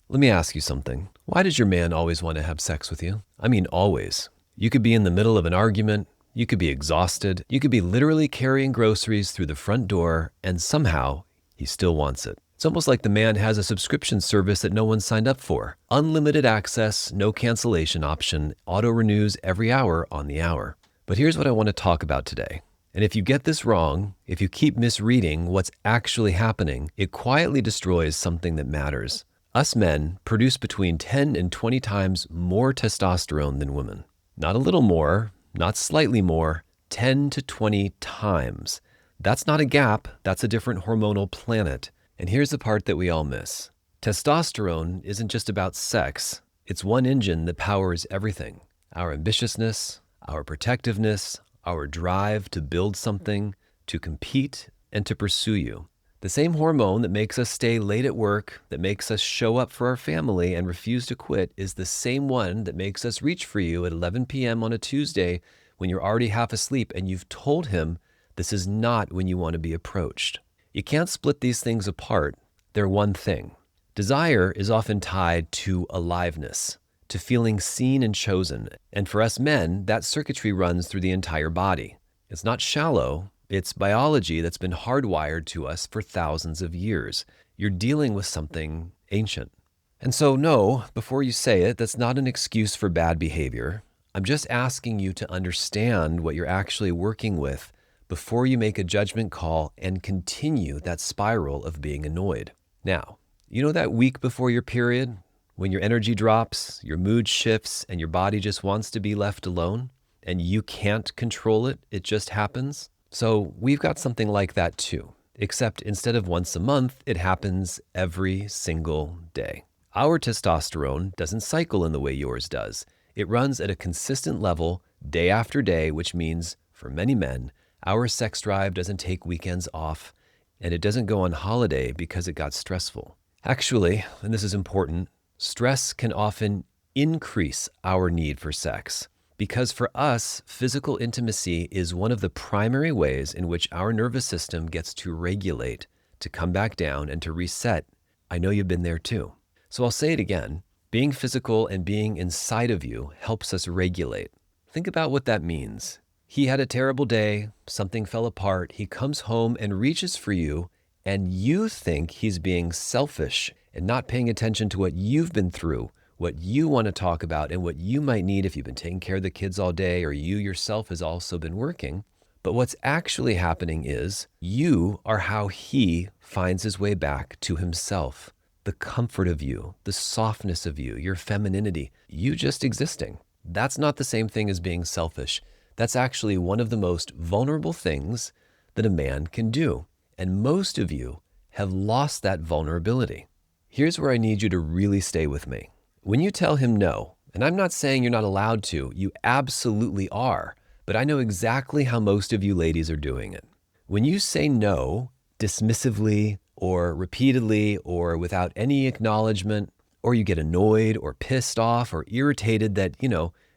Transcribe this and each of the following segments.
Let me ask you something. Why does your man always want to have sex with you? I mean, always. You could be in the middle of an argument, you could be exhausted, you could be literally carrying groceries through the front door, and somehow he still wants it. It's almost like the man has a subscription service that no one signed up for. Unlimited access, no cancellation option, auto renews every hour on the hour. But here's what I want to talk about today. And if you get this wrong, if you keep misreading what's actually happening, it quietly destroys something that matters. Us men produce between 10 and 20 times more testosterone than women. Not a little more, not slightly more, 10 to 20 times. That's not a gap, that's a different hormonal planet. And here's the part that we all miss. Testosterone isn't just about sex, it's one engine that powers everything. Our ambitiousness, our protectiveness, our drive to build something, to compete, and to pursue you. The same hormone that makes us stay late at work, that makes us show up for our family and refuse to quit, is the same one that makes us reach for you at 11 p.m. on a Tuesday when you're already half asleep and you've told him this is not when you want to be approached. You can't split these things apart. They're one thing. Desire is often tied to aliveness, to feeling seen and chosen. And for us men, that circuitry runs through the entire body. It's not shallow. It's biology that's been hardwired to us for thousands of years. You're dealing with something ancient. And so no, before you say it, that's not an excuse for bad behavior. I'm just asking you to understand what you're actually working with before you make a judgment call and continue that spiral of being annoyed. Now, you know that week before your period, when your energy drops, your mood shifts, and your body just wants to be left alone, and you can't control it, it just happens? So we've got something like that too, except instead of once a month, it happens every single day. Our testosterone doesn't cycle in the way yours does. It runs at a consistent level day after day, which means for many men, our sex drive doesn't take weekends off, and it doesn't go on holiday because it got stressful. Actually, and this is important, stress can often increase our need for sex. Because for us, physical intimacy is one of the primary ways in which our nervous system gets to regulate, to come back down, and to reset. I know you've been there too. So I'll say it again. Being physical and being inside of you helps us regulate. Think about what that means. He had a terrible day, something fell apart, he comes home and reaches for you, and you think he's being selfish and not paying attention to what you've been through, what you want to talk about, and what you might need if you've been taking care of the kids all day or you yourself has also been working. But what's actually happening is you are how he finds his way back to himself. The comfort of you, the softness of you, your femininity, you just existing. That's not the same thing as being selfish. That's actually one of the most vulnerable things that a man can do. And most of you have lost that vulnerability. Here's where I need you to really stay with me. When you tell him no, and I'm not saying you're not allowed to, you absolutely are, but I know exactly how most of you ladies are doing it. When you say no dismissively or repeatedly or without any acknowledgement, or you get annoyed or pissed off or irritated that,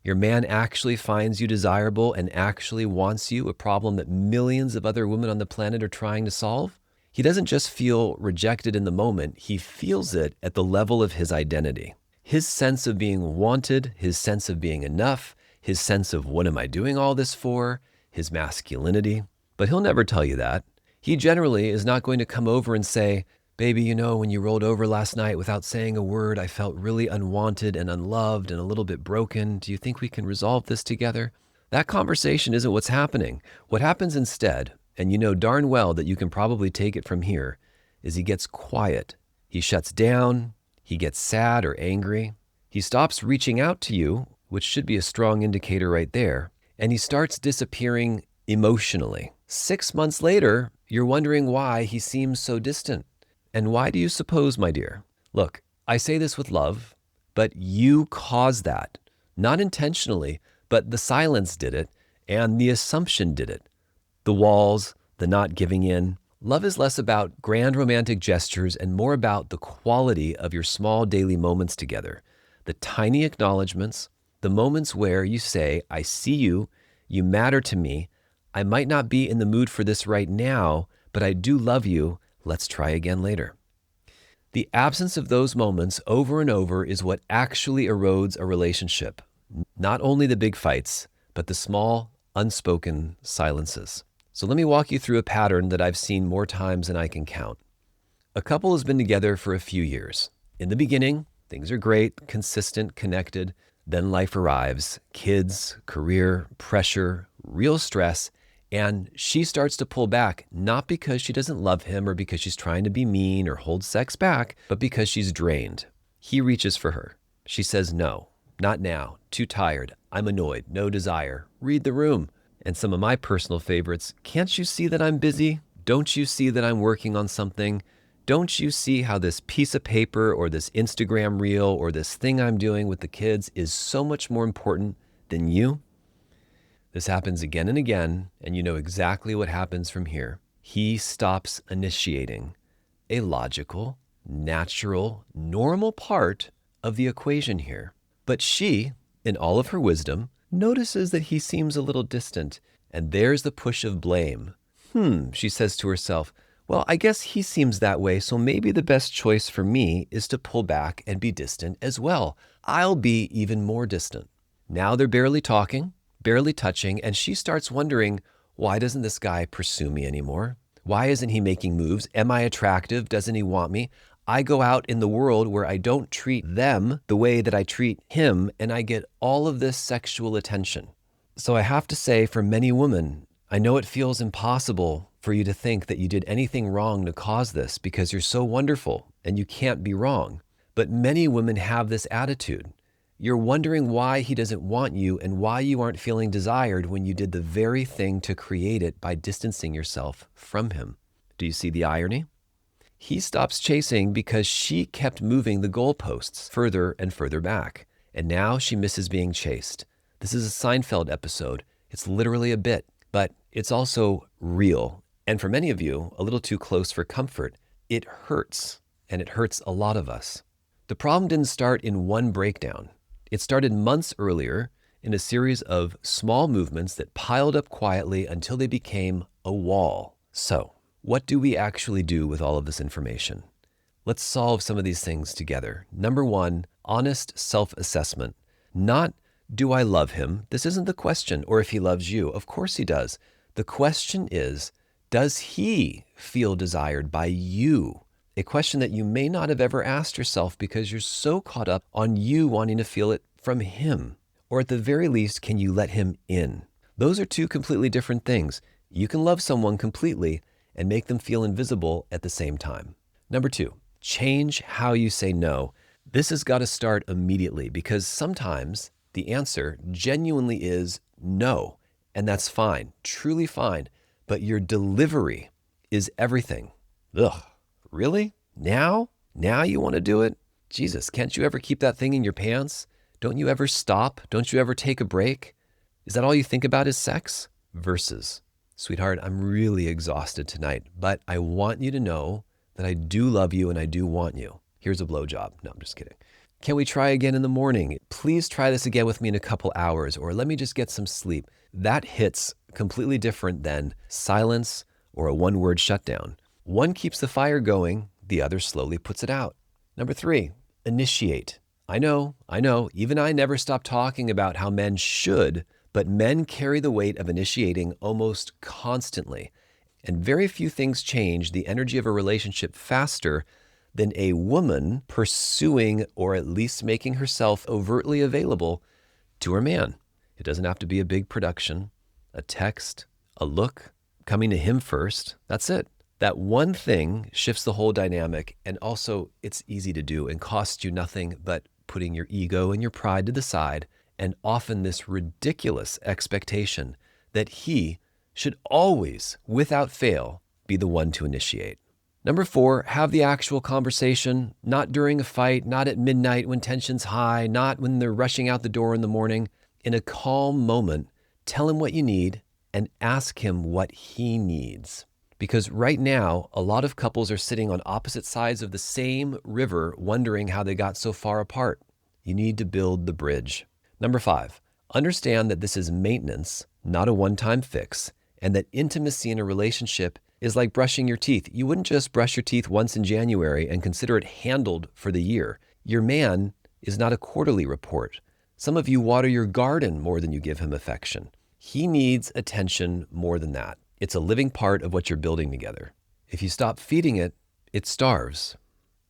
your man actually finds you desirable and actually wants you, a problem that millions of other women on the planet are trying to solve, he doesn't just feel rejected in the moment, he feels it at the level of his identity. His sense of being wanted, his sense of being enough, his sense of what am I doing all this for, his masculinity. But he'll never tell you that. He generally is not going to come over and say, baby, when you rolled over last night without saying a word, I felt really unwanted and unloved and a little bit broken. Do you think we can resolve this together? That conversation isn't what's happening. What happens instead, and you know darn well that you can probably take it from here, is he gets quiet. He shuts down. He gets sad or angry. He stops reaching out to you, which should be a strong indicator right there, and he starts disappearing emotionally. 6 months later, you're wondering why he seems so distant. And why do you suppose, my dear? Look, I say this with love, but you caused that. Not intentionally, but the silence did it, and the assumption did it. The walls, the not giving in. Love is less about grand romantic gestures and more about the quality of your small daily moments together. The tiny acknowledgments, the moments where you say, I see you, you matter to me, I might not be in the mood for this right now, but I do love you, let's try again later. The absence of those moments over and over is what actually erodes a relationship. Not only the big fights, but the small, unspoken silences. So let me walk you through a pattern that I've seen more times than I can count. A couple has been together for a few years. In the beginning, things are great, consistent, connected. Then life arrives, kids, career, pressure, real stress, and she starts to pull back, not because she doesn't love him or because she's trying to be mean or hold sex back, but because she's drained. He reaches for her. She says no, not now, too tired, I'm annoyed, no desire, read the room. And some of my personal favorites, can't you see that I'm busy? Don't you see that I'm working on something? Don't you see how this piece of paper or this Instagram reel or this thing I'm doing with the kids is so much more important than you? This happens again and again, and you know exactly what happens from here. He stops initiating, a logical, natural, normal part of the equation here. But she, in all of her wisdom, notices that he seems a little distant, and there's the push of blame. She says to herself, well, I guess he seems that way, so maybe the best choice for me is to pull back and be distant as well. I'll be even more distant. Now they're barely talking, barely touching, and she starts wondering, why doesn't this guy pursue me anymore? Why isn't he making moves? Am I attractive? Doesn't he want me? I go out in the world where I don't treat them the way that I treat him, and I get all of this sexual attention. So I have to say, for many women, I know it feels impossible for you to think that you did anything wrong to cause this because you're so wonderful and you can't be wrong. But many women have this attitude. You're wondering why he doesn't want you and why you aren't feeling desired when you did the very thing to create it by distancing yourself from him. Do you see the irony? He stops chasing because she kept moving the goalposts further and further back. And now she misses being chased. This is a Seinfeld episode. It's literally a bit, but it's also real. And for many of you, a little too close for comfort. It hurts, and it hurts a lot of us. The problem didn't start in one breakdown. It started months earlier in a series of small movements that piled up quietly until they became a wall. So, what do we actually do with all of this information? Let's solve some of these things together. Number one, honest self-assessment. Not, do I love him? This isn't the question, or if he loves you. Of course he does. The question is, does he feel desired by you? A question that you may not have ever asked yourself because you're so caught up on you wanting to feel it from him. Or at the very least, can you let him in? Those are two completely different things. You can love someone completely and make them feel invisible at the same time. Number two, change how you say no. This has got to start immediately because sometimes the answer genuinely is no, and that's fine, truly fine, but your delivery is everything. Ugh, really? Now? Now you want to do it? Jesus, can't you ever keep that thing in your pants? Don't you ever stop? Don't you ever take a break? Is that all you think about is sex? Versus, sweetheart, I'm really exhausted tonight, but I want you to know that I do love you and I do want you. Here's a blowjob. No, I'm just kidding. Can we try again in the morning? Please try this again with me in a couple hours, or let me just get some sleep. That hits completely different than silence or a one-word shutdown. One keeps the fire going, the other slowly puts it out. Number three, initiate. I know, even I never stop talking about how men should, but men carry the weight of initiating almost constantly. And very few things change the energy of a relationship faster than a woman pursuing or at least making herself overtly available to her man. It doesn't have to be a big production, a text, a look, coming to him first. That's it. That one thing shifts the whole dynamic, and also it's easy to do and costs you nothing but putting your ego and your pride to the side, and often this ridiculous expectation that he should always, without fail, be the one to initiate. Number four, have the actual conversation, not during a fight, not at midnight when tension's high, not when they're rushing out the door in the morning. In a calm moment, tell him what you need and ask him what he needs. Because right now, a lot of couples are sitting on opposite sides of the same river wondering how they got so far apart. You need to build the bridge. Number five, understand that this is maintenance, not a one-time fix, and that intimacy in a relationship is like brushing your teeth. You wouldn't just brush your teeth once in January and consider it handled for the year. Your man is not a quarterly report. Some of you water your garden more than you give him affection. He needs attention more than that. It's a living part of what you're building together. If you stop feeding it, it starves.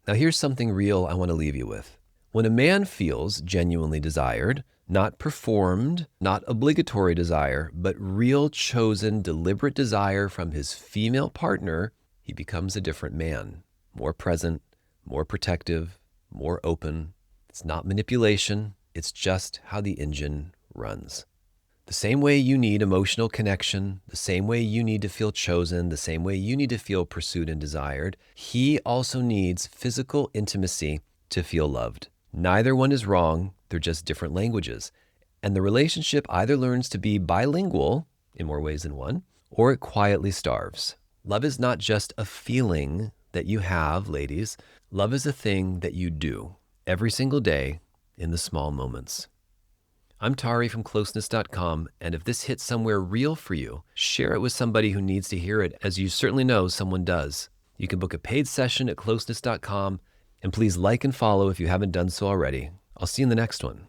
Now here's something real I want to leave you with. When a man feels genuinely desired, not performed, not obligatory desire, but real chosen, deliberate desire from his female partner, he becomes a different man. More present, more protective, more open. It's not manipulation. It's just how the engine runs. The same way you need emotional connection, the same way you need to feel chosen, the same way you need to feel pursued and desired, he also needs physical intimacy to feel loved. Neither one is wrong, they're just different languages. And the relationship either learns to be bilingual, in more ways than one, or it quietly starves. Love is not just a feeling that you have, ladies. Love is a thing that you do every single day in the small moments. I'm Tari from Closeness.com, and if this hits somewhere real for you, share it with somebody who needs to hear it, as you certainly know someone does. You can book a paid session at Closeness.com, and please like and follow if you haven't done so already. I'll see you in the next one.